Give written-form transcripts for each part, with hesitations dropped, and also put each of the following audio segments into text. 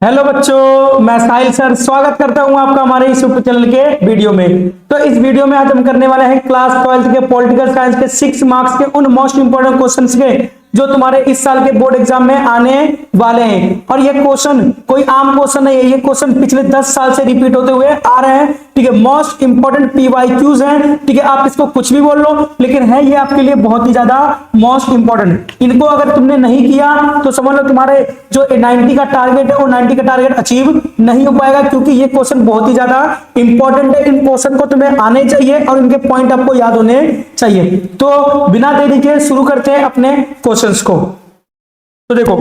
Hello बच्चों, मैं साहिल sir स्वागत करता हूं आपका हमारे इस यूट्यूब चैनल के वीडियो में। तो इस वीडियो में आज हम करने वाले हैं क्लास 12th के पॉलिटिकल साइंस के 6 मार्क्स के उन मोस्ट इंपोर्टेंट क्वेश्चंस के जो तुम्हारे इस साल के बोर्ड एग्जाम में आने वाले हैं। और ये क्वेश्चन कोई आम क्वेश्चन नहीं है, ये क्वेश्चन पिछले 10 साल से रिपीट होते हुए आ रहे हैं। ठीक है, मोस्ट इंपोर्टेंट पीवाईक्यूज हैं। ठीक है, आप इसको कुछ भी बोल लो, लेकिन है ये आपके लिए बहुत ही ज्यादा मोस्ट इंपोर्टेंट। इनको अगर तुमने नहीं किया तो समझ लो तुम्हारे जो 90 का टारगेट है वो 90 का टारगेट अचीव नहीं हो पाएगा, क्योंकि ये क्वेश्चन बहुत ही ज्यादा इंपॉर्टेंट है। इन क्वेश्चन को तुम्हें आने चाहिए और इनके पॉइंट आपको याद होने चाहिए। तो बिना देरी के शुरू करते हैं अपने क्वेश्चंस को। तो देखो,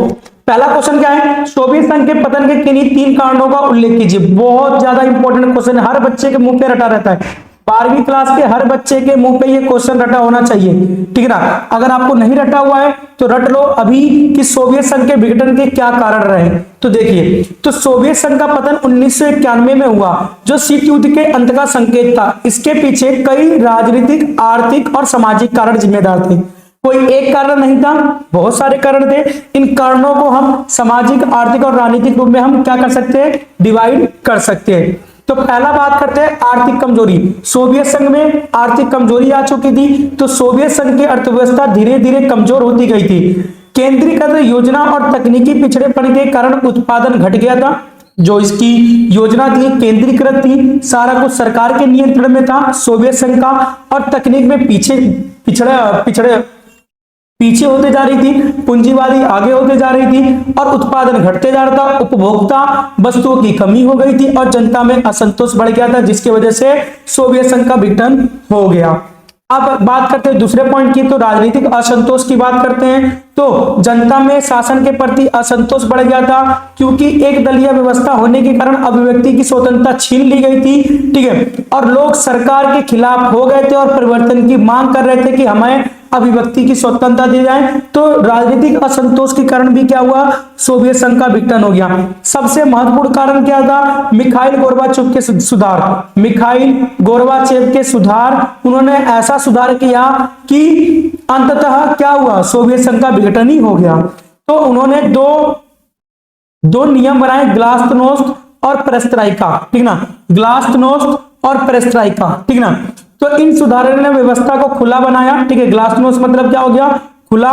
पहला क्वेश्चन क्या है, सोवियत संघ के पतन के किन्हीं 3 कारणों का उल्लेख कीजिए। बहुत ज्यादा इंपॉर्टेंट क्वेश्चन है, हर बच्चे के मुंह पे रटा रहता है। 12वीं क्लास के हर बच्चे के मुंह पे ये क्वेश्चन रटा होना चाहिए। ठीक है ना, अगर आपको नहीं रटा हुआ है तो रट लो अभी कि सोवियत संघ के विघटन के क्या कारण रहे। तो देखिए, तो सोवियत संघ का पतन 1991 में हुआ, जो शीत युद्ध के अंत का संकेत था। इसके पीछे कई राजनीतिक, आर्थिक और सामाजिक कारण जिम्मेदार थे। कोई एक कारण नहीं था, बहुत सारे कारण थे। इन कारणों को हम सामाजिक, आर्थिक और राजनीतिक रूप में हम क्या कर सकते हैं, डिवाइड कर सकते हैं। तो पहला बात करते हैं आर्थिक कमजोरी। सोवियत संघ में आर्थिक कमजोरी आ चुकी थी, तो सोवियत संघ की अर्थव्यवस्था धीरे धीरे कमजोर होती गई थी। केंद्रीकृत योजना और तकनीकी पिछड़ेपन के कारण उत्पादन घट गया था। जो इसकी योजना थी केंद्रीकृत थी, सारा कुछ सरकार के नियंत्रण में था सोवियत संघ का, और तकनीक में पीछे होते जा रही थी, पूंजीवादी आगे होते जा रही थी और उत्पादन घटते जा रहा था। उपभोक्ता वस्तुओं की कमी हो गई थी और जनता में असंतोष बढ़ गया था, जिसकी वजह से सोवियत संघ का विघटन हो गया। अब बात करते हैं दूसरे पॉइंट की, तो राजनीतिक असंतोष की बात करते हैं। तो जनता में शासन के प्रति असंतोष बढ़ गया था, क्योंकि एक दलीय व्यवस्था होने के कारण अभिव्यक्ति की स्वतंत्रता छीन ली गई थी। ठीक है, और लोग सरकार के खिलाफ हो गए थे और परिवर्तन की मांग कर रहे थे कि हमें अभिव्यक्ति की स्वतंत्रता दी जाए। तो राजनीतिक असंतोष के कारण भी क्या हुआ, सोवियत संघ का विघटन हो गया। सबसे महत्वपूर्ण कारण क्या था, मिखाइल गोर्बाचेव के सुधार। मिखाइल गोर्बाचेव के सुधार, उन्होंने ऐसा सुधार किया कि अंततः क्या हुआ, सोवियत संघ का विघटन ही हो गया। तो उन्होंने दो नियम बनाए, ग्लास्तनोस्त और पेरेस्ट्राइका। ठीक ना, ग्लास्तनोस्त और पेरेस्ट्राइका। ठीक ना, तो इन सुधारों ने व्यवस्था को खुला बनाया। ठीक है, ग्लास्तनोस्त मतलब क्या हो गया, खुला।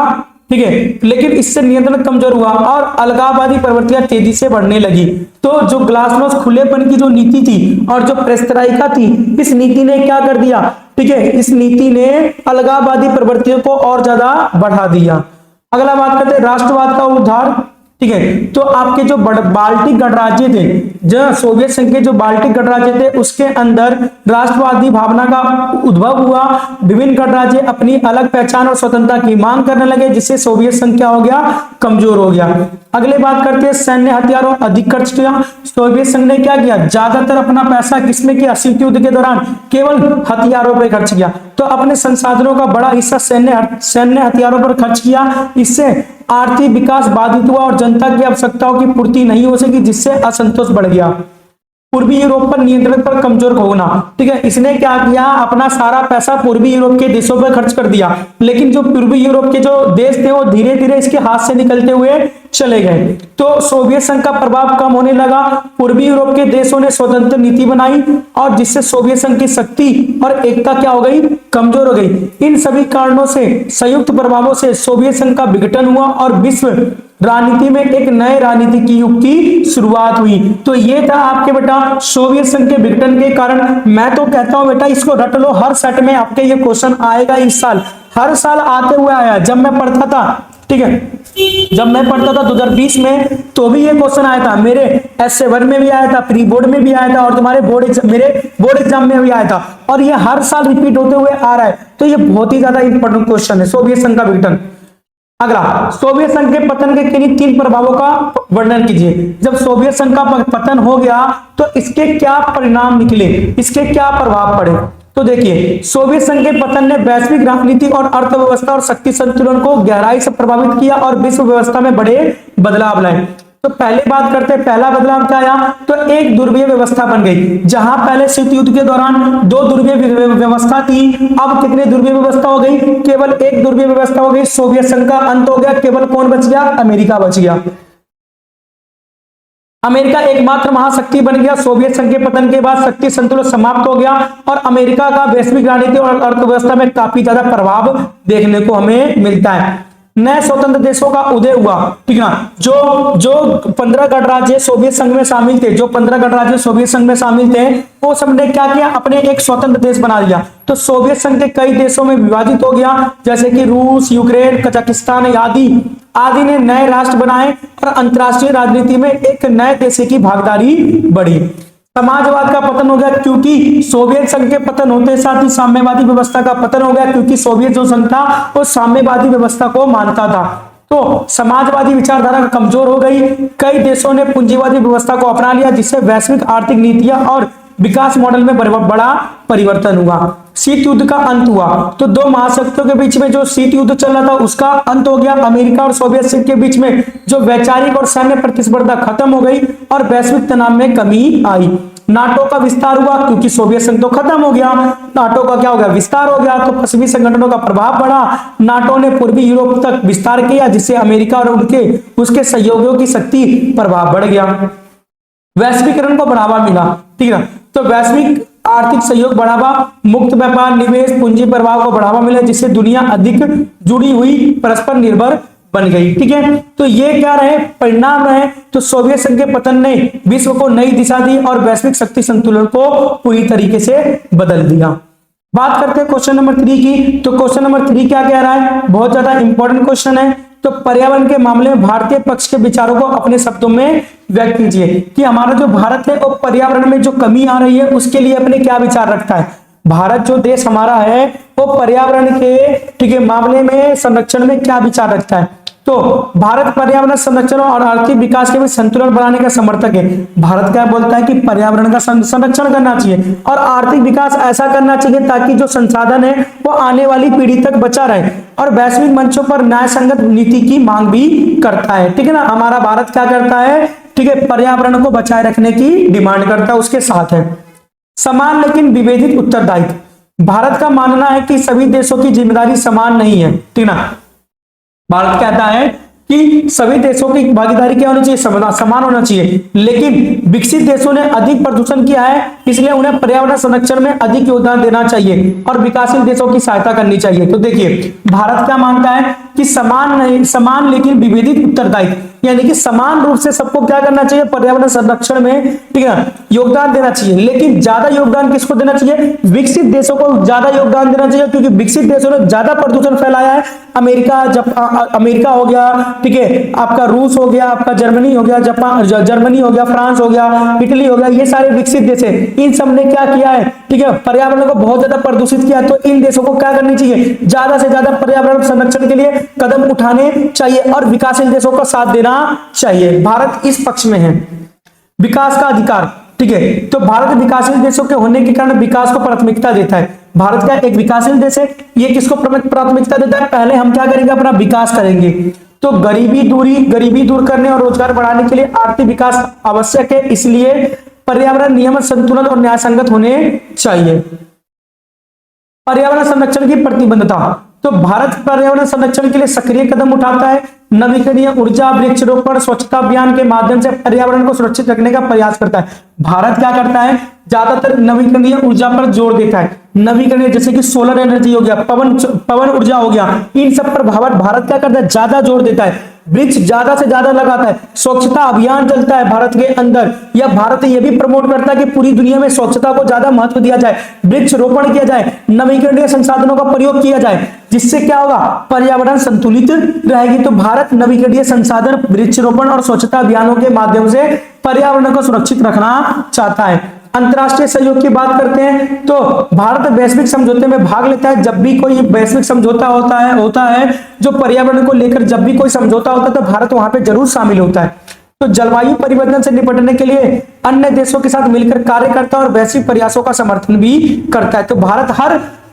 ठीक है, लेकिन इससे नियंत्रण कमजोर हुआ और अलगाववादी प्रवृत्तियां तेजी से बढ़ने लगी। तो जो ग्लास्तनोस्त खुलेपन की जो नीति थी और जो पेरेस्ट्राइका थी, इस नीति ने क्या कर दिया, ठीक है, इस नीति ने अलगाववादी प्रवृत्तियों को और ज्यादा बढ़ा दिया। अगला बात करते हैं राष्ट्रवाद का उद्धार। ठीक है, तो आपके जो बाल्टिक गणराज्य थे, जो सोवियत संघ के जो बाल्टिक गणराज्य थे, उसके अंदर राष्ट्रवादी भावना का उद्भव हुआ। विभिन्न गणराज्य अपनी अलग पहचान और स्वतंत्रता की मांग करने लगे, जिससे सोवियत संघ क्या हो गया, कमजोर हो गया। अगले बात करते हैं सैन्य हथियारों अधिक खर्च किया। सोवियत संघ ने क्या किया, ज्यादातर अपना पैसा किसमें किया, शीत युद्ध के दौरान केवल हथियारों पर खर्च किया। तो अपने संसाधनों का बड़ा हिस्सा सैन्य हथियारों पर खर्च किया। इससे आर्थिक विकास बाधित हुआ और जनता की आवश्यकताओं की पूर्ति नहीं हो सकी, जिससे असंतोष बढ़ गया। पूर्वी यूरोप पर नियंत्रण पर कमजोर होना। ठीक है, इसने क्या किया, अपना सारा पैसा पूर्वी यूरोप के देशों पर खर्च कर दिया, लेकिन जो पूर्वी यूरोप के जो देश थे वो धीरे धीरे इसके हाथ से निकलते हुए चले गए। तो सोवियत संघ का प्रभाव कम होने लगा। पूर्वी यूरोप के देशों ने स्वतंत्र नीति बनाई और जिससे सोवियत संघ की शक्ति और एकता क्या हो गई, कमजोर हो गई। इन सभी कारणों से, संयुक्त प्रभावों से सोवियत संघ का विघटन हुआ और विश्व राजनीति में एक नए राजनीतिक युग की शुरुआत हुई। तो ये था आपके बेटा सोवियत संघ के विघटन के कारण। मैं तो कहता हूं बेटा इसको रट लो, हर सेट में आपके ये क्वेश्चन आएगा। इस साल हर साल आते हुए आया। जब मैं पढ़ता था, ठीक है, जब मैं पढ़ता था 2020 में, तो भी ये क्वेश्चन आया था। मेरे S7 में भी आया था, प्री बोर्ड में भी आया था और तुम्हारे मेरे बोर्ड एग्जाम में भी आया था, और ये हर साल रिपीट होते हुए आ रहा है। तो ये बहुत ही ज्यादा इंपॉर्टेंट क्वेश्चन है, सोवियत संघ का विघटन। अगला, सोवियत संघ के पतन के किन्हीं 3 प्रभावों का वर्णन कीजिए। जब सोवियत संघ का पतन हो गया तो इसके क्या परिणाम निकले, इसके क्या प्रभाव पड़े। तो देखिए, सोवियत संघ के पतन ने वैश्विक राजनीति और अर्थव्यवस्था और शक्ति संतुलन को गहराई से प्रभावित किया और विश्व व्यवस्था में बड़े बदलाव लाए। तो पहले बात करते हैं, पहला बदलाव क्या आया, तो एक ध्रुवीय व्यवस्था बन गई। जहां पहले शीत युद्ध के दौरान 2 ध्रुवीय व्यवस्था थी, अब कितनी ध्रुवीय व्यवस्था हो गई, केवल 1 ध्रुवीय व्यवस्था हो गई। सोवियत संघ का अंत हो गया, केवल कौन बच गया, अमेरिका बच गया। अमेरिका एकमात्र महाशक्ति बन गया। सोवियत संघ के पतन के बाद शक्ति संतुलन समाप्त हो गया और अमेरिका का वैश्विक राजनीति और अर्थव्यवस्था में काफी ज्यादा प्रभाव देखने को हमें मिलता है। नए स्वतंत्र देशों का उदय हुआ, ठीक है ना। जो 15 गणराज्य सोवियत संघ में शामिल थे, जो 15 गणराज्य सोवियत संघ में शामिल थे, वो सबने क्या किया, अपने एक स्वतंत्र देश बना लिया। तो सोवियत संघ के कई देशों में विभाजित हो गया, जैसे कि रूस, यूक्रेन, कजाकिस्तान आदि ने नए राष्ट्र बनाए और अंतरराष्ट्रीय राजनीति में एक नए देश की भागीदारी बढ़ी। समाजवाद का पतन हो गया, क्योंकि सोवियत संघ के पतन होते साथ ही साम्यवादी व्यवस्था का पतन हो गया, क्योंकि सोवियत जो संघ था वो साम्यवादी व्यवस्था को मानता था। तो समाजवादी विचारधारा कमजोर हो गई। कई देशों ने पूंजीवादी व्यवस्था को अपना लिया, जिससे वैश्विक आर्थिक नीतियां और विकास मॉडल में बड़ा परिवर्तन हुआ। शीत युद्ध का अंत हुआ, तो दो महाशक्तियों के बीच में जो शीत युद्ध चल रहा था उसका अंत हो गया। अमेरिका और सोवियत संघ के बीच में जो वैचारिक और सैन्य प्रतिस्पर्धा खत्म हो गई और वैश्विक तनाव में कमी आई। नाटो का विस्तार हुआ, क्योंकि सोवियत संघ तो खत्म हो गया, नाटो का क्या हो गया, विस्तार हो गया। तो पश्चिमी संगठनों का प्रभाव बढ़ा। नाटो ने पूर्वी यूरोप तक विस्तार किया, जिससे अमेरिका और उसके सहयोगियों की शक्ति प्रभाव बढ़ गया। वैश्वीकरण को बढ़ावा मिला, ठीक है। तो वैश्विक आर्थिक सहयोग बढ़ावा, मुक्त व्यापार, निवेश, पूंजी प्रवाह को बढ़ावा मिला, जिससे दुनिया अधिक जुड़ी हुई, परस्पर निर्भर बन गई, ठीक है। तो ये क्या रहे, परिणाम रहे। तो सोवियत संघ के पतन ने विश्व को नई दिशा दी और वैश्विक शक्ति संतुलन को पूरी तरीके से बदल दिया। बात करते हैं क्वेश्चन नंबर 3 की। तो क्वेश्चन नंबर 3 क्या कह रहा है, बहुत ज्यादा इंपॉर्टेंट क्वेश्चन है। तो पर्यावरण के मामले में भारतीय पक्ष के विचारों को अपने शब्दों में व्यक्त कीजिए कि हमारा जो भारत है वो पर्यावरण में जो कमी आ रही है उसके लिए अपने क्या विचार रखता है। भारत जो देश हमारा है वो पर्यावरण के, ठीक है, मामले में संरक्षण में क्या विचार रखता है। तो भारत पर्यावरण संरक्षण और आर्थिक विकास के बीच संतुलन बनाने का समर्थक है। भारत क्या बोलता है कि पर्यावरण का संरक्षण करना चाहिए और आर्थिक विकास ऐसा करना चाहिए ताकि जो संसाधन है वो आने वाली पीढ़ी तक बचा रहे, और वैश्विक मंचों पर न्याय संगत नीति की मांग भी करता है, ठीक है ना। हमारा भारत क्या करता है, ठीक है, पर्यावरण को बचाए रखने की डिमांड करता है, उसके साथ है। समान लेकिन विभेदित उत्तरदायित्व। भारत का मानना है कि सभी देशों की जिम्मेदारी समान नहीं है, ठीक ना। भारत कहता है कि सभी देशों की भागीदारी क्या होनी चाहिए, समान होना चाहिए, लेकिन विकसित देशों ने अधिक प्रदूषण किया है, इसलिए उन्हें पर्यावरण संरक्षण में अधिक योगदान देना चाहिए और विकासशील देशों की सहायता करनी चाहिए। तो देखिए भारत क्या मानता है कि समान लेकिन विभेदित उत्तरदायित्व, यानी कि समान रूप से सबको क्या करना चाहिए, पर्यावरण संरक्षण में, ठीक है, योगदान देना चाहिए, लेकिन ज्यादा योगदान किसको देना चाहिए, विकसित देशों को ज्यादा योगदान देना चाहिए, क्योंकि विकसित देशों ने ज्यादा प्रदूषण फैलाया है। अमेरिका हो गया, ठीक है, आपका रूस हो गया, आपका जर्मनी हो गया, जर्मनी हो गया, फ्रांस हो गया, इटली हो गया, ये सारे विकसित देश है। इन सब ने क्या किया है, ठीक है, पर्यावरण को बहुत ज्यादा प्रदूषित किया। तो इन देशों को क्या करनी चाहिए, ज्यादा से ज्यादा पर्यावरण संरक्षण के लिए कदम उठाने चाहिए और विकासशील देशों का साथ देना चाहिए। भारत इस पक्ष में है। विकास का अधिकार, ठीक है, तो भारत विकासशील देशों के होने के कारण विकास को प्राथमिकता देता है। भारत का एक विकासशील देश है, ये किसको प्राथमिकता देता है, पहले हम क्या करेंगे, अपना विकास करेंगे। तो गरीबी दूर करने और रोजगार बढ़ाने के लिए आर्थिक विकास आवश्यक है, इसलिए पर्यावरण नियमन संतुलन और न्याय संगत होने चाहिए। पर्यावरण संरक्षण की प्रतिबद्धता, तो भारत पर्यावरण संरक्षण के लिए सक्रिय कदम उठाता है। नवीकरणीय ऊर्जा, वृक्षारोपण, स्वच्छता अभियान के माध्यम से पर्यावरण को सुरक्षित रखने का प्रयास करता है। भारत क्या करता है, ज्यादातर नवीकरणीय ऊर्जा पर जोर देता है। नवीकरणीय जैसे कि सोलर एनर्जी हो गया, पवन ऊर्जा हो गया, इन सब पर भारत क्या करता है, ज्यादा जोर देता है। वृक्ष ज्यादा से ज्यादा लगाता है। स्वच्छता अभियान चलता है भारत के अंदर, या भारत ये भी प्रमोट करता है कि पूरी दुनिया में स्वच्छता को ज्यादा महत्व दिया जाए, वृक्ष रोपण किया जाए, नवीकरणीय संसाधनों का प्रयोग किया जाए, जिससे क्या होगा, पर्यावरण संतुलित रहेगी। तो भारत नवीकरणीय संसाधन, वृक्षरोपण और स्वच्छता अभियानों के माध्यम से पर्यावरण को सुरक्षित रखना चाहता है। अंतरराष्ट्रीय सहयोग की बात करते हैं तो भारत वैश्विक समझौते में भाग लेता है। जब भी कोई वैश्विक समझौता होता है जो पर्यावरण को लेकर, जब भी कोई समझौता होता है तो भारत वहां पे जरूर शामिल होता है। तो जलवायु परिवर्तन से निपटने के लिए अन्य देशों के साथ मिलकर कार्य करता है और वैश्विक प्रयासों का समर्थन भी करता है। तो भारत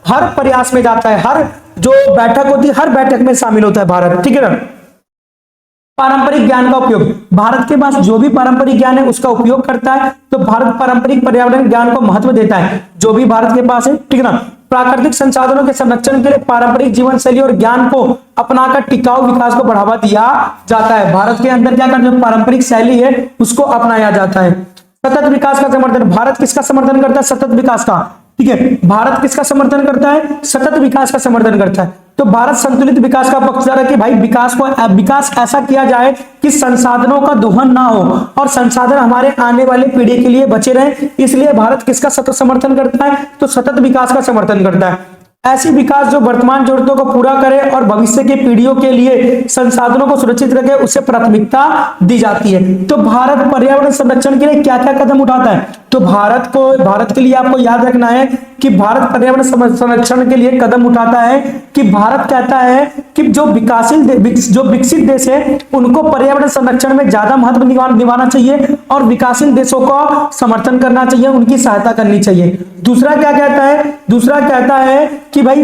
हर प्रयास में जाता है, हर जो बैठक होती है हर बैठक में शामिल होता है भारत, ठीक है ना। पारंपरिक ज्ञान का उपयोग, भारत के पास जो भी पारंपरिक ज्ञान है उसका उपयोग करता है। तो भारत पारंपरिक पर्यावरण ज्ञान को महत्व देता है, जो भी भारत के पास है, ठीक है ना। प्राकृतिक संसाधनों के संरक्षण के लिए पारंपरिक जीवन शैली और ज्ञान को अपनाकर टिकाऊ विकास को बढ़ावा दिया जाता है। भारत के अंदर क्या करते हैं, पारंपरिक शैली है उसको अपनाया जाता है। सतत विकास का समर्थन, भारत किसका समर्थन करता है, सतत विकास का। ठीक है, भारत किसका समर्थन करता है, सतत विकास का समर्थन करता है। तो भारत संतुलित विकास का पक्षधर है कि भाई विकास ऐसा किया जाए कि संसाधनों का दोहन ना हो और संसाधन हमारे आने वाले पीढ़ी के लिए बचे रहे। इसलिए भारत किसका सतत समर्थन करता है, तो सतत विकास का समर्थन करता है। ऐसी विकास जो वर्तमान जरूरतों को पूरा करे और भविष्य की पीढ़ियों के लिए संसाधनों को सुरक्षित रखे, उसे प्राथमिकता दी जाती है। तो भारत पर्यावरण संरक्षण के लिए क्या क्या कदम उठाता है, तो भारत के लिए आपको याद रखना है कि भारत पर्यावरण संरक्षण के लिए कदम उठाता है कि भारत कहता है कि जो विकसित देश है उनको पर्यावरण संरक्षण में ज्यादा महत्व निभाना चाहिए और विकासशील देशों का समर्थन करना चाहिए, उनकी सहायता करनी चाहिए। दूसरा क्या कहता है, दूसरा कहता है कि भाई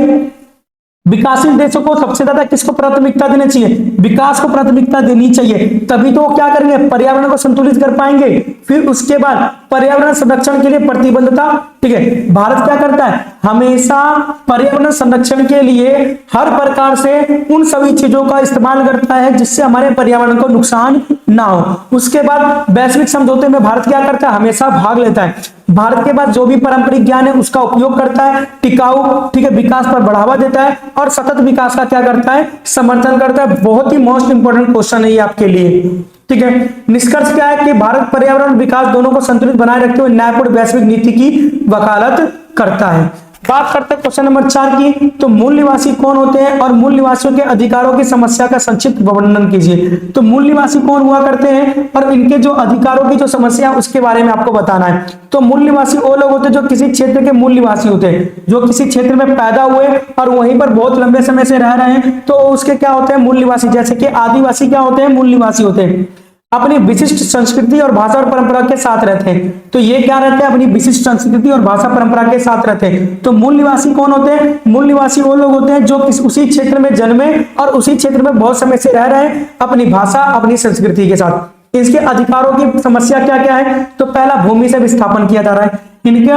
विकासशील देशों को सबसे ज्यादा किसको प्राथमिकता देनी चाहिए, विकास को प्राथमिकता देनी चाहिए, तभी तो वो क्या करेंगे, पर्यावरण को संतुलित कर पाएंगे। फिर उसके बाद पर्यावरण संरक्षण के लिए प्रतिबद्धता। ठीक है, भारत क्या करता है, हमेशा पर्यावरण संरक्षण के लिए हर प्रकार से उन सभी चीजों का इस्तेमाल करता है जिससे हमारे पर्यावरण को नुकसान ना हो। उसके बाद वैश्विक समझौते में भारत क्या करता है, हमेशा भाग लेता है। भारत के पास जो भी पारंपरिक ज्ञान है उसका उपयोग करता है, टिकाऊ ठीक है विकास पर बढ़ावा देता है और सतत विकास का क्या करता है, समर्थन करता है। बहुत ही मोस्ट इंपोर्टेंट क्वेश्चन है ये आपके लिए। ठीक है, निष्कर्ष क्या है कि भारत पर्यावरण और विकास दोनों को संतुलित बनाए रखते हुए न्यायपूर्ण वैश्विक नीति की वकालत करता है। बात करते हैं क्वेश्चन नंबर 4 की, तो मूल निवासी कौन होते हैं और मूल निवासियों के अधिकारों की समस्या का संक्षिप्त वर्णन कीजिए। तो मूल निवासी कौन हुआ करते हैं और इनके जो अधिकारों की जो समस्या है उसके बारे में आपको बताना है। तो मूल निवासी वो लोग होते हैं जो किसी क्षेत्र के मूल निवासी होते हैं, जो किसी क्षेत्र में पैदा हुए और वहीं पर बहुत लंबे समय से रह रहे हैं, तो उसके क्या होते हैं, मूल निवासी। जैसे कि आदिवासी क्या होते हैं, मूल निवासी होते हैं, अपनी विशिष्ट संस्कृति और भाषा और परंपरा के साथ रहते हैं। तो ये क्या रहते हैं, अपनी विशिष्ट संस्कृति और भाषा परंपरा के साथ रहते हैं। तो मूल निवासी कौन होते हैं, मूल निवासी वो लोग होते हैं जो उसी क्षेत्र में जन्मे और उसी क्षेत्र में बहुत समय से रह रहे हैं अपनी भाषा अपनी संस्कृति के साथ। इसके अधिकारों की समस्या क्या क्या है, तो पहला भूमि से विस्थापन किया जा रहा है, इनके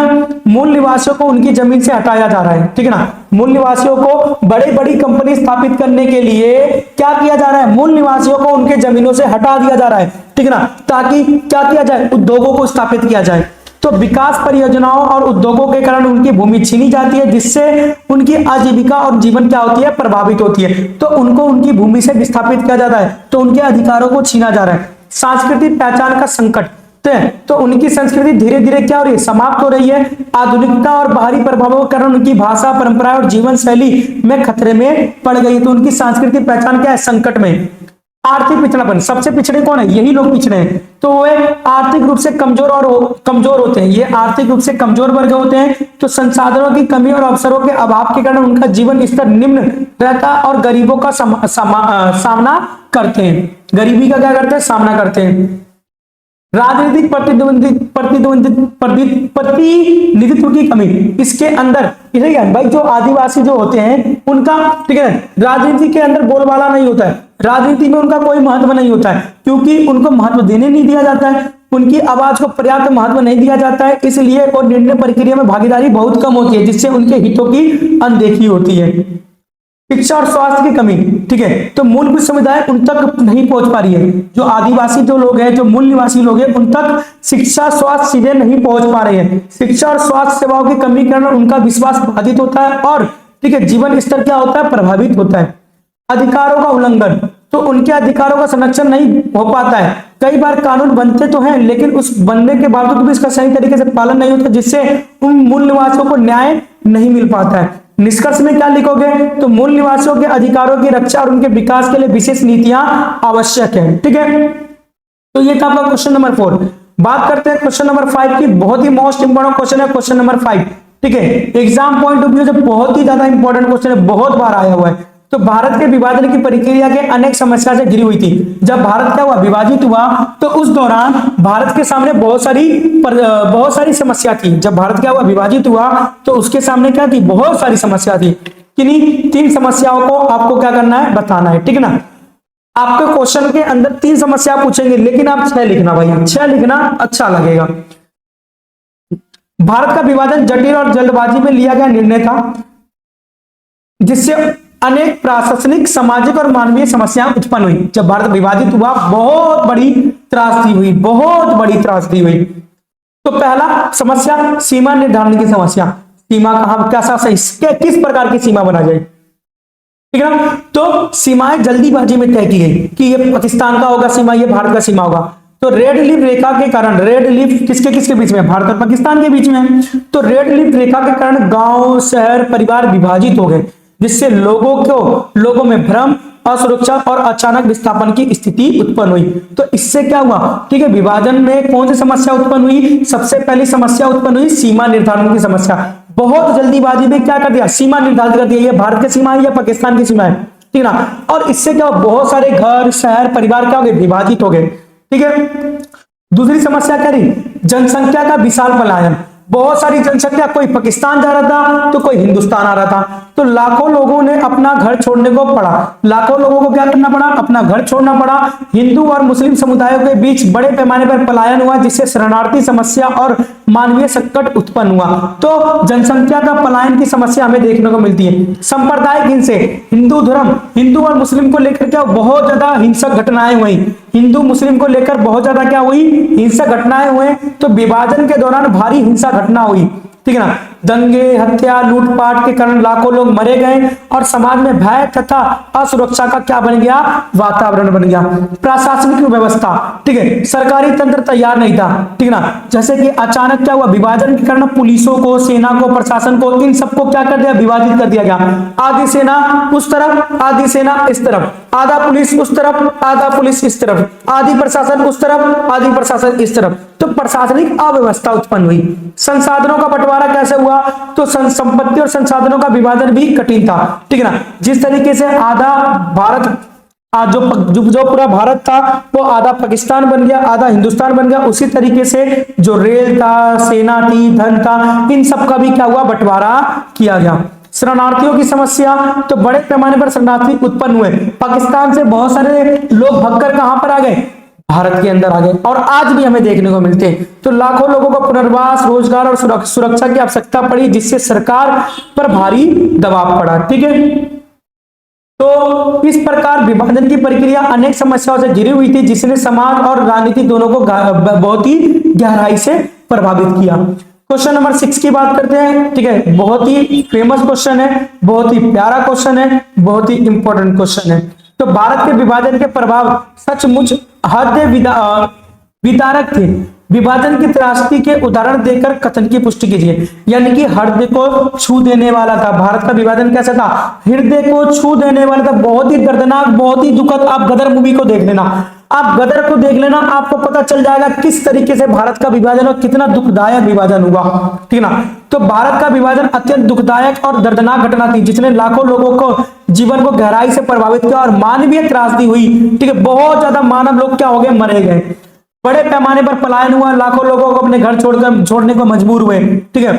मूल निवासियों को उनकी जमीन से हटाया जा रहा है। ठीक है ना, मूल निवासियों को बड़ी बड़ी कंपनी स्थापित करने के लिए क्या किया जा रहा है, मूल निवासियों को उनके जमीनों से हटा दिया जा रहा है। ठीक है ना, ताकि क्या किया जाए, उद्योगों को स्थापित किया जाए। तो विकास परियोजनाओं और उद्योगों के कारण उनकी भूमि छीनी जाती है जिससे उनकी आजीविका और जीवन क्या होती है, प्रभावित होती है। तो उनको उनकी भूमि से विस्थापित किया जाता है, तो उनके अधिकारों को छीना जा रहा है। सांस्कृतिक पहचान का संकट, तो उनकी संस्कृति धीरे धीरे क्या हो रही है, समाप्त हो रही है। आधुनिकता और बाहरी प्रभावों के कारण उनकी भाषा परंपरा और जीवन शैली में खतरे में पड़ गई है। तो उनकी सांस्कृतिक पहचान क्या है, संकट में। आर्थिक पिछड़ापन, सबसे पिछड़े कौन है, यही लोग पिछड़े हैं। तो वे आर्थिक रूप से कमजोर होते हैं, ये आर्थिक रूप से कमजोर वर्ग होते हैं। तो संसाधनों की कमी और अवसरों के अभाव के कारण उनका जीवन स्तर निम्न रहता है और गरीबों का सामना करते हैं, गरीबी का क्या करते हैं, सामना करते हैं। राजनीतिक प्रतिनिधित्व की कमी, इसके अंदर भाई जो आदिवासी जो होते हैं उनका ठीक है राजनीति के अंदर बोलबाला नहीं होता है, राजनीति में उनका कोई महत्व नहीं होता है क्योंकि उनको महत्व देने नहीं दिया जाता है, उनकी आवाज को पर्याप्त महत्व नहीं दिया जाता है, इसलिए और निर्णय प्रक्रिया में भागीदारी बहुत कम होती है जिससे उनके हितों की अनदेखी होती है। शिक्षा और स्वास्थ्य की कमी, ठीक है, तो मूलभूत सुविधाएं उन तक नहीं पहुंच पा रही है। जो आदिवासी जो लोग हैं, जो मूल निवासी लोग हैं, उन तक शिक्षा स्वास्थ्य चीजें नहीं पहुंच पा रहे हैं। शिक्षा और स्वास्थ्य सेवाओं की कमी के कारण उनका विश्वास बाधित होता है और ठीक है जीवन स्तर क्या होता है, प्रभावित होता है। अधिकारों का उल्लंघन, तो उनके अधिकारों का संरक्षण नहीं हो पाता है। कई बार कानून बनते तो हैं लेकिन उस बनने के बावजूद भी इसका सही तरीके से पालन नहीं होता जिससे उन मूल निवासियों को न्याय नहीं मिल पाता है। निष्कर्ष में क्या लिखोगे, तो मूल निवासियों के अधिकारों की रक्षा और उनके विकास के लिए विशेष नीतियां आवश्यक है। ठीक है, तो ये था आपका क्वेश्चन नंबर 4। बात करते हैं क्वेश्चन नंबर 5 की। बहुत ही मोस्ट इंपोर्टेंट क्वेश्चन है क्वेश्चन नंबर 5। ठीक है, एग्जाम पॉइंट ऑफ व्यू से बहुत ही ज्यादा इंपॉर्टेंट क्वेश्चन है, बहुत बार आया हुआ है। तो भारत के विभाजन की प्रक्रिया के अनेक समस्या से घिरी हुई थी। जब भारत क्या हुआ, विभाजित हुआ, तो उस दौरान भारत के सामने बहुत सारी समस्या थी। जब भारत क्या हुआ, विभाजित हुआ, तो उसके सामने क्या थी, बहुत सारी समस्या थी। किन्हीं 3 समस्याओं को आपको क्या करना है, बताना है। ठीक है ना, आपके क्वेश्चन के अंदर 3 समस्या पूछेंगे लेकिन आप 6 लिखना भाई, 6 लिखना अच्छा लगेगा। भारत का विभाजन जटिल और जल्दबाजी में लिया गया निर्णय था, जिससे अनेक प्रशासनिक, सामाजिक और मानवीय समस्याएं उत्पन्न हुई। जब भारत विभाजित हुआ बहुत बड़ी त्रासदी हुई, बहुत बड़ी त्रासदी हुई। तो पहला समस्या सीमा निर्धारण की समस्या। सीमा कहां, कैसा सही, किस प्रकार की सीमा बना जाए, ठीक है ना। तो सीमाएं जल्दीबाजी में तय की गई कि ये पाकिस्तान का होगा सीमा, ये भारत का सीमा होगा। तो रेड लिप रेखा के कारण, रेड लिप किसके किसके बीच में, भारत और पाकिस्तान के बीच में है। तो रेड लिप रेखा के कारण गांव, शहर, परिवार विभाजित हो गए, जिससे लोगों में भ्रम, असुरक्षा और अचानक विस्थापन की स्थिति उत्पन्न हुई। तो इससे क्या हुआ, ठीक है, विभाजन में कौन सी समस्या उत्पन्न हुई, सबसे पहली समस्या उत्पन्न हुई सीमा निर्धारण की समस्या। बहुत जल्दीबाजी में क्या कर दिया, सीमा निर्धारित कर दिया, ये भारत की सीमा है या पाकिस्तान की सीमा है, ठीक है ना। और इससे क्या हुआ, बहुत सारे घर, शहर, परिवार क्या हो गए, विभाजित हो गए, ठीक है। दूसरी समस्या क्या रही, जनसंख्या का विशाल पलायन। बहुत सारी जनसंख्या, कोई पाकिस्तान जा रहा था तो कोई हिंदुस्तान आ रहा था, तो लाखों लोगों ने अपना घर छोड़ने को पड़ा। लाखों लोगों को क्या करना पड़ा, अपना घर छोड़ना पड़ा। हिंदू और मुस्लिम समुदायों के बीच बड़े पैमाने पर पलायन हुआ, जिससे शरणार्थी समस्या और मानवीय संकट उत्पन्न हुआ। तो जनसंख्या का पलायन की समस्या हमें देखने को मिलती है। सांप्रदायिक हिंसे, हिंदू धर्म, हिंदू और मुस्लिम को लेकर क्या बहुत ज्यादा हिंसक घटनाएं हुई, हिंदू मुस्लिम को लेकर बहुत ज्यादा क्या हुई, हिंसक घटनाएं हुए। तो विभाजन के दौरान भारी हिंसा घटना हुई, ठीक है ना। दंगे, हत्या, लूटपाट के कारण लाखों लोग मरे गए और समाज में भय तथा असुरक्षा का क्या बन गया, वातावरण बन गया। प्रशासनिक व्यवस्था, ठीक है, सरकारी तंत्र तैयार नहीं था, ठीक है ना। जैसे कि अचानक क्या हुआ, विभाजन के कारण पुलिसों को, सेना को, प्रशासन को, इन सबको क्या कर दिया, विभाजित कर दिया गया। आधी सेना उस तरफ, आधी सेना इस तरफ, आधा पुलिस उस तरफ, आधा पुलिस इस तरफ, आधी प्रशासन उस तरफ, आधी प्रशासन इस तरफ। तो प्रशासनिक अव्यवस्था उत्पन्न हुई। संसाधनों का बंटवारा कैसे हुआ, तो संपत्ति और संसाधनों का विभाजन भी कठिन था, ठीक है ना। जिस तरीके से आधा भारत, जो पूरा भारत था वो आधा पाकिस्तान बन गया, आधा हिंदुस्तान बन गया, उसी तरीके से जो रेल था, सेना थी, धन था, इन सब का भी क्या हुआ, बंटवारा किया गया। शरणार्थियों की समस्या, तो बड़े पैमाने पर शरणार्थी उत्पन्न हुए। पाकिस्तान से बहुत सारे लोग भगकर कहां पर आ गए, भारत के अंदर आ गए, और आज भी हमें देखने को मिलते हैं। तो लाखों लोगों को पुनर्वास, रोजगार और सुरक्षा की आवश्यकता पड़ी, जिससे सरकार पर भारी दबाव पड़ा, ठीक है। तो इस प्रकार विभाजन की प्रक्रिया अनेक समस्याओं से घिरी हुई थी, जिसने समाज और राजनीति दोनों को बहुत ही गहराई से प्रभावित किया। क्वेश्चन नंबर 6 की बात करते हैं, ठीक है। बहुत ही फेमस क्वेश्चन है, बहुत ही प्यारा क्वेश्चन है, बहुत ही इंपॉर्टेंट क्वेश्चन है। तो भारत के विभाजन के प्रभाव सचमुच हृदय विदारक थे। विभाजन की त्रासदी के उदाहरण देकर कथन की पुष्टि कीजिए। यानी कि हृदय को छू देने वाला था। भारत का विभाजन कैसा था, हृदय को छू देने वाला था, बहुत ही दर्दनाक, बहुत ही दुखद। आप गदर मूवी को देख लेना, आप गदर को देख लेना, आपको पता चल जाएगा किस तरीके से भारत का विभाजन और कितना दुखदायक विभाजन हुआ, ठीक है ना। तो भारत का विभाजन अत्यंत दुखदायक और दर्दनाक घटना थी, जिसने लाखों लोगों को जीवन को गहराई से प्रभावित किया और मानवीय त्रासदी हुई, ठीक है। बहुत ज्यादा मानव लोग क्या हो गए, मरे गए। बड़े पैमाने पर पलायन हुआ, लाखों लोगों को अपने घर छोड़ने को मजबूर हुए, ठीक है।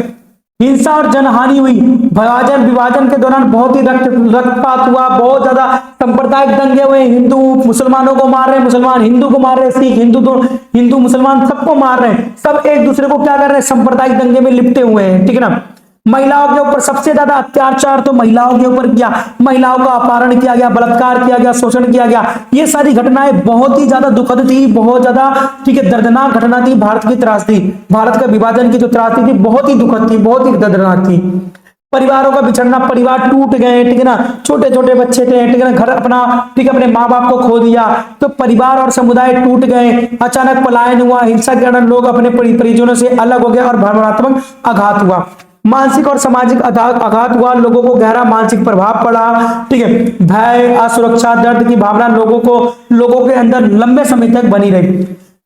हिंसा और जनहानि हुई। विभाजन के दौरान बहुत ही रक्तपात हुआ, बहुत ज्यादा सांप्रदायिक दंगे हुए। हिंदू मुसलमानों को मार रहे, मुसलमान हिंदू को मार रहे, सिख हिंदू मुसलमान सबको मार रहे हैं, सब एक दूसरे को क्या कर रहे हैं, सांप्रदायिक दंगे में लिपटे हुए हैं, ठीक है ना। महिलाओं के ऊपर सबसे ज्यादा अत्याचार तो महिलाओं के ऊपर किया, महिलाओं का अपहरण किया गया, बलात्कार किया गया, शोषण किया गया। ये सारी घटनाएं बहुत ही ज्यादा दुखद थी, बहुत ज्यादा, ठीक है, दर्दनाक घटना थी। भारत की त्रासदी, भारत का विभाजन की जो त्रासदी थी बहुत ही दुखद थी, बहुत ही दर्दनाक थी। परिवारों का बिछड़ना, परिवार टूट गए, ठीक है ना। छोटे छोटे बच्चे थे, ठीक है ना, घर अपना, ठीक है, अपने माँ बाप को खो दिया, तो परिवार और समुदाय टूट गए। अचानक पलायन हुआ, हिंसा के कारण लोग अपने परिजनों से अलग हो गए और भावनात्मक आघात हुआ। मानसिक और सामाजिक आघात हुआ, लोगों को गहरा मानसिक प्रभाव पड़ा, ठीक है। भय, असुरक्षा, दर्द की भावना लोगों के अंदर लंबे समय तक बनी रही।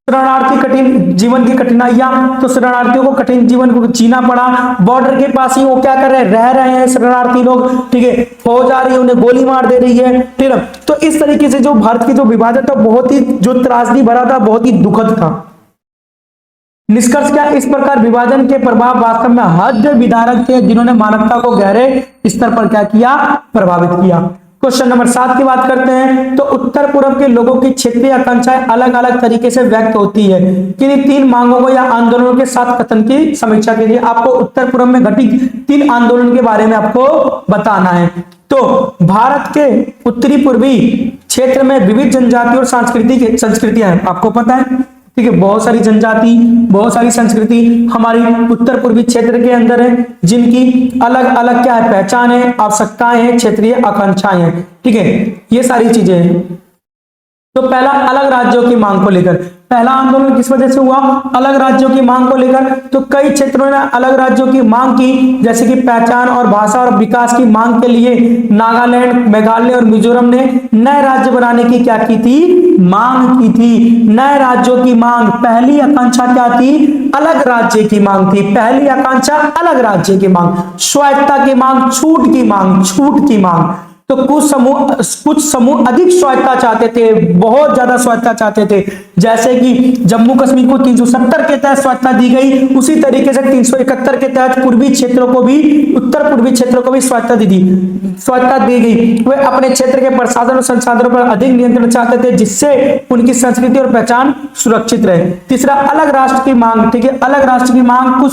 शरणार्थी कठिन जीवन की कठिनाइयां, तो शरणार्थियों को कठिन जीवन को जीना पड़ा। बॉर्डर के पास ही वो क्या कर रहे हैं शरणार्थी लोग, ठीक है। फौज आ रही है, उन्हें गोली मार दे रही है, ठीक है। तो इस तरीके से जो भारत की जो विभाजन था बहुत ही जो त्रासदी भरा था, बहुत ही दुखद था। निष्कर्ष क्या, इस प्रकार विभाजन के प्रभाव वास्तव में हृदय विदारक थे, जिन्होंने मानवता को गहरे स्तर पर क्या किया, प्रभावित किया। क्वेश्चन नंबर 7 की बात करते हैं, तो उत्तर पूर्व के लोगों की क्षेत्रीय आकांक्षाएं अलग अलग तरीके से व्यक्त होती है। किन्हीं 3 मांगों को या आंदोलनों के साथ कथन की समीक्षा कीजिए। आपको उत्तर पूर्व में घटित 3 आंदोलन के बारे में आपको बताना है। तो भारत के उत्तरी पूर्वी क्षेत्र में विविध जनजाति और संस्कृतियां हैं, आपको पता है, ठीक है। बहुत सारी जनजाति, बहुत सारी संस्कृति हमारी उत्तर पूर्वी क्षेत्र के अंदर है, जिनकी अलग अलग क्या है, पहचान है, आवश्यकताएं हैं, क्षेत्रीय आकांक्षाएं हैं, ठीक है। ये सारी चीजें हैं। तो पहला, अलग राज्यों की मांग को लेकर, पहला आंदोलन किस वजह से हुआ, अलग राज्यों की मांग को लेकर। तो कई क्षेत्रों ने अलग राज्यों की मांग की, जैसे कि पहचान और भाषा और विकास की मांग के लिए नागालैंड, मेघालय और मिजोरम ने नए राज्य बनाने की क्या की थी, मांग की थी। नए राज्यों की मांग, पहली आकांक्षा क्या थी, अलग राज्य की मांग थी। पहली आकांक्षा अलग राज्य की मांग, स्वायत्तता की मांग, छूट की मांग, छूट की मांग। तो कुछ समूह अधिक स्वायत्तता चाहते थे, बहुत ज्यादा स्वायत्तता चाहते थे, जैसे कि जम्मू कश्मीर को 370 के तहत स्वायत्तता दी गई, उसी तरीके से 371 के तहत पूर्वी क्षेत्रों को भी, उत्तर पूर्वी क्षेत्रों को भी स्वायत्तता दी गई। वे अपने क्षेत्र के प्रशासन और संसाधनों पर अधिक नियंत्रण चाहते थे, जिससे उनकी संस्कृति और पहचान सुरक्षित रहे। तीसरा, अलग राष्ट्र की मांग, ठीक है, अलग राष्ट्र की मांग। कुछ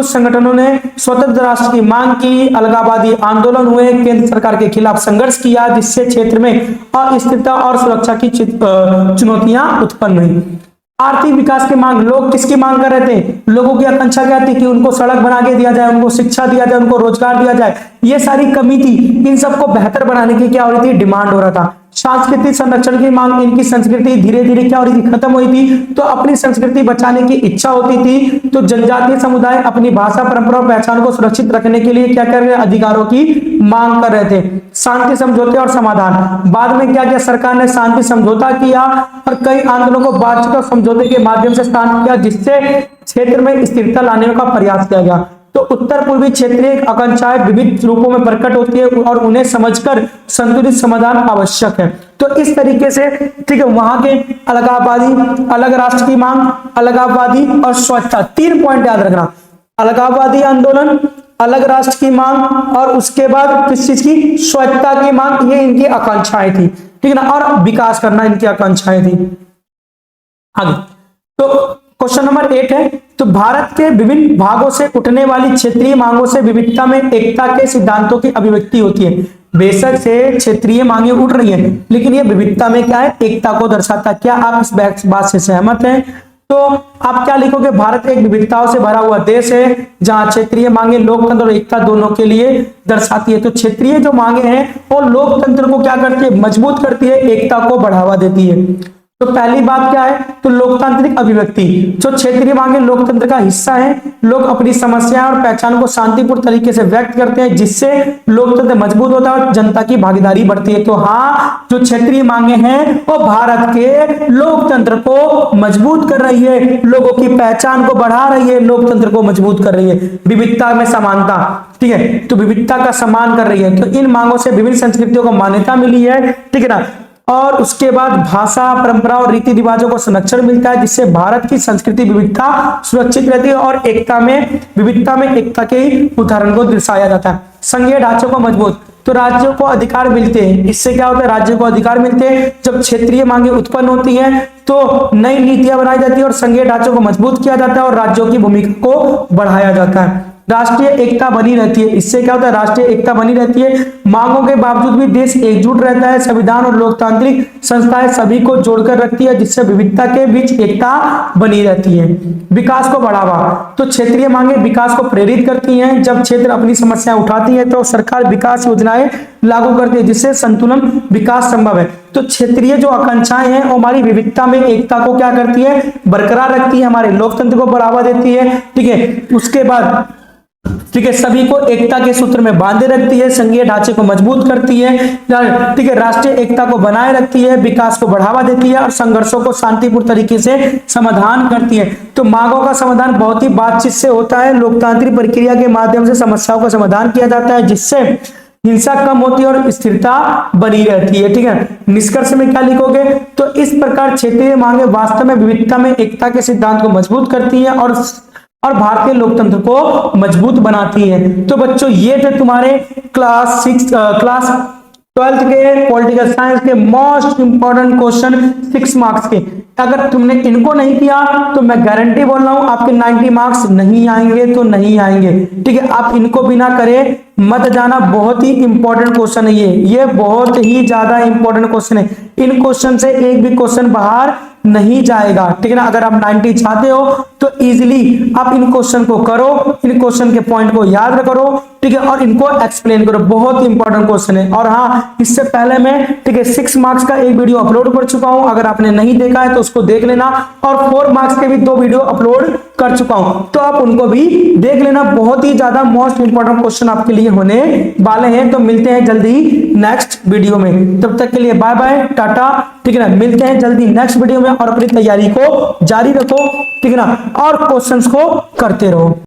संगठनों ने स्वतंत्र राष्ट्र की मांग की, अलगाववादी आंदोलन हुए, केंद्र सरकार के खिलाफ संघर्ष किया, जिससे क्षेत्र में अस्थिरता और सुरक्षा की चुनौतियां उत्पन्न हुई। आर्थिक विकास की मांग, लोग किसकी मांग कर रहे थे, लोगों की आकांक्षा क्या थी कि उनको सड़क बना के दिया जाए, उनको शिक्षा दिया जाए, उनको रोजगार दिया जाए, ये सारी कमी थी, इन सबको बेहतर बनाने की क्या हो रही थी, डिमांड हो रहा था। सांस्कृतिक संरक्षण की मांग, इनकी संस्कृति धीरे धीरे क्या हो रही थी, खत्म हुई थी, तो अपनी संस्कृति बचाने की इच्छा होती थी। तो जनजातीय समुदाय अपनी भाषा, परंपरा और पहचान को सुरक्षित रखने के लिए क्या कर रहे, अधिकारों की मांग कर रहे थे। शांति समझौते और समाधान, बाद में क्या किया, सरकार ने शांति समझौता किया और कई आंदोलनों को बातचीत और समझौते के माध्यम से शांत किया, जिससे क्षेत्र में स्थिरता लाने का प्रयास किया गया। तो उत्तर पूर्वी क्षेत्रीय आकांक्षाएं विविध रूपों में प्रकट होती है और उन्हें समझकर संतुलित समाधान आवश्यक है। तो इस तरीके से, ठीक है, वहां के अलगाववादी, अलग राष्ट्र की मांग, अलगाववादी और स्वच्छता, 3 पॉइंट याद रखना। अलगाववादी आंदोलन, अलग राष्ट्र की मांग और उसके बाद किस चीज की, स्वच्छता की मांग, ये इनकी आकांक्षाएं थी, ठीक है ना, और विकास करना इनकी आकांक्षाएं थी। आगे तो क्वेश्चन नंबर 8 है, तो भारत के विभिन्न भागों से उठने वाली क्षेत्रीय मांगों से विविधता में एकता के सिद्धांतों की अभिव्यक्ति होती है। बेशक से क्षेत्रीय मांगे उठ रही हैं, लेकिन ये विविधता में क्या है, एकता को दर्शाता है। क्या आप इस बात से सहमत हैं? तो आप क्या लिखोगे, भारत एक विविधताओं से भरा हुआ देश है, जहां क्षेत्रीय मांगे लोकतंत्र और एकता दोनों के लिए दर्शाती है। तो क्षेत्रीय जो मांगे हैं वो लोकतंत्र को क्या करती है, मजबूत करती है, एकता को बढ़ावा देती है। तो पहली बात क्या है, तो लोकतांत्रिक अभिव्यक्ति, जो क्षेत्रीय मांगे लोकतंत्र का हिस्सा है, लोग अपनी समस्याएं और पहचान को शांतिपूर्ण तरीके से व्यक्त करते हैं, जिससे लोकतंत्र मजबूत होता है और जनता की भागीदारी बढ़ती है। तो हाँ, जो क्षेत्रीय मांगे हैं वो भारत के लोकतंत्र को मजबूत कर रही है, लोगों की पहचान को बढ़ा रही है, लोकतंत्र को मजबूत कर रही है। विविधता में समानता, ठीक है, तो विविधता का सम्मान कर रही है। तो इन मांगों से विभिन्न संस्कृतियों को मान्यता मिली है, ठीक है ना, और उसके बाद भाषा, परंपरा और रीति रिवाजों को संरक्षण मिलता है, जिससे भारत की संस्कृति विविधता सुरक्षित रहती है और विविधता में एकता के उदाहरण को दर्शाया जाता है। संघीय ढांचे को मजबूत, तो राज्यों को अधिकार मिलते हैं। इससे क्या होता है, राज्यों को अधिकार मिलते हैं। जब क्षेत्रीय मांगे उत्पन्न होती हैं तो नई नीतियां बनाई जाती है और संघीय ढांचों को मजबूत किया जाता है और राज्यों की भूमिका को बढ़ाया जाता है। राष्ट्रीय एकता बनी रहती है। इससे क्या होता है, राष्ट्रीय एकता बनी रहती है। मांगों के बावजूद भी देश एकजुट रहता है। संविधान और लोकतांत्रिक संस्थाएं सभी को जोड़कर रखती है, जिससे विविधता के बीच एकता बनी रहती है। विकास को बढ़ावा, तो क्षेत्रीय मांगे विकास को प्रेरित करती हैं। जब क्षेत्र अपनी समस्याएं उठाती है तो सरकार विकास योजनाएं लागू करती है, जिससे संतुलन विकास संभव है। तो क्षेत्रीय जो आकांक्षाएं हैं वो हमारी विविधता में एकता को क्या करती है, बरकरार रखती है, हमारे लोकतंत्र को बढ़ावा देती है, ठीक है। उसके बाद, ठीक है, सभी को एकता के सूत्र में बांधे रखती है, संघीय ढांचे को मजबूत करती है, ठीक है, राष्ट्रीय एकता को बनाए रखती है, विकास को बढ़ावा देती है और संघर्षों को शांतिपूर्ण तरीके से समाधान करती है। तो मांगों का समाधान बहुत ही बातचीत से होता है। लोकतांत्रिक प्रक्रिया के माध्यम से समस्याओं का समाधान किया जाता है, जिससे हिंसा कम होती है और स्थिरता बनी रहती है, ठीक है। निष्कर्ष में क्या लिखोगे, तो इस प्रकार क्षेत्रीय मांगे वास्तव में विविधता में एकता के सिद्धांत को मजबूत करती है और भारतीय लोकतंत्र को मजबूत बनाती है। तो बच्चों ये थे तुम्हारे क्लास 12th के पॉलिटिकल साइंस के मोस्ट इंपॉर्टेंट क्वेश्चन 6 मार्क्स के, अगर तुमने इनको नहीं किया तो मैं गारंटी बोल रहा हूं आपके 90 मार्क्स नहीं आएंगे तो नहीं आएंगे। ठीक है, आप इनको बिना करे मत जाना, बहुत ही इंपॉर्टेंट क्वेश्चन है ये बहुत ही ज्यादा इंपॉर्टेंट क्वेश्चन है। इन क्वेश्चन से एक भी क्वेश्चन बाहर नहीं जाएगा। ठीक है ना, अगर आप 90 चाहते हो तो इजीली आप इन क्वेश्चन को करो, इन क्वेश्चन के पॉइंट को याद करो। ठीक है, और इनको एक्सप्लेन करो, बहुत इंपॉर्टेंट क्वेश्चन है। और हाँ, इससे पहले मैं ठीक है 6 मार्क्स का एक वीडियो अपलोड कर चुका हूं, अगर आपने नहीं देखा है तो उसको देख लेना। और 4 मार्क्स के भी 2 वीडियो अपलोड कर चुका हूं, तो आप उनको भी देख लेना। बहुत ही ज्यादा मोस्ट इंपॉर्टेंट क्वेश्चन आपके लिए होने वाले हैं। तो मिलते हैं जल्दी नेक्स्ट वीडियो में, तब तक के लिए बाय बाय, टाटा। ठीक है ना, मिलते हैं जल्दी नेक्स्ट वीडियो में, और अपनी तैयारी को जारी रखो। ठीक है ना, और क्वेश्चंस को करते रहो।